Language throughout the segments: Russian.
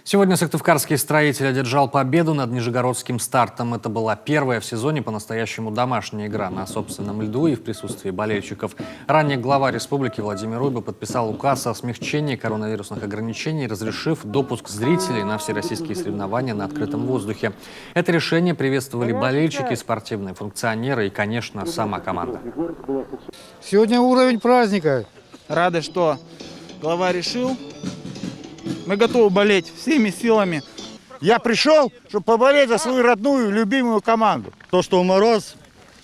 Сегодня сыктывкарский строитель одержал победу над нижегородским «Стартом». Это была первая в сезоне по-настоящему домашняя игра на собственном льду и в присутствии болельщиков. Ранее глава республики Владимир Уйба подписал указ о смягчении коронавирусных ограничений, разрешив допуск зрителей на всероссийские соревнования на открытом воздухе. Это решение приветствовали болельщики, спортивные функционеры и, конечно, сама команда. Сегодня уровень праздника. Рады, что глава решил. Мы готовы болеть всеми силами. Я пришел, чтобы поболеть за свою родную, любимую команду. То, что мороз,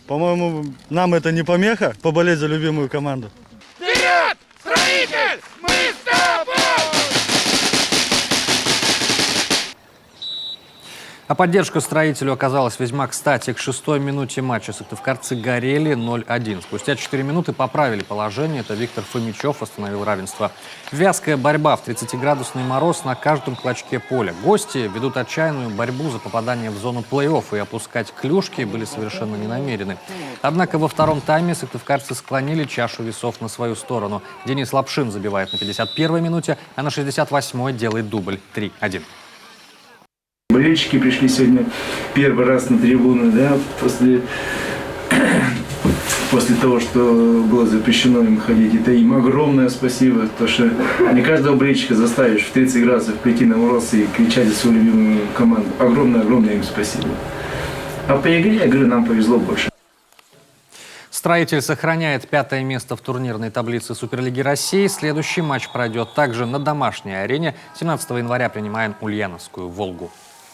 по-моему, нам это не помеха, поболеть за любимую команду. Вперед, строитель! Мы с тобой! А поддержка строителю оказалась весьма кстати. К 6-й минуте матча сыктывкарцы горели 0-1. Спустя 4 минуты поправили положение. Это Виктор Фомичев восстановил равенство. Вязкая борьба в 30-градусный мороз на каждом клочке поля. Гости ведут отчаянную борьбу за попадание в зону плей-офф, и опускать клюшки были совершенно не намерены. Однако во втором тайме сыктывкарцы склонили чашу весов на свою сторону. Денис Лапшин забивает на 51-й минуте, а на 68-й делает дубль 3-1. Болельщики пришли сегодня первый раз на трибуны, да, после того, что было запрещено им ходить. Это им огромное спасибо, потому что не каждого болельщика заставишь в 30 градусов прийти на мороз и кричать за свою любимую команду. Огромное им спасибо. А по игре, я говорю, нам повезло больше. Строитель сохраняет 5-е место в турнирной таблице Суперлиги России. Следующий матч пройдет также на домашней арене. 17 января принимаем Ульяновскую «Волгу».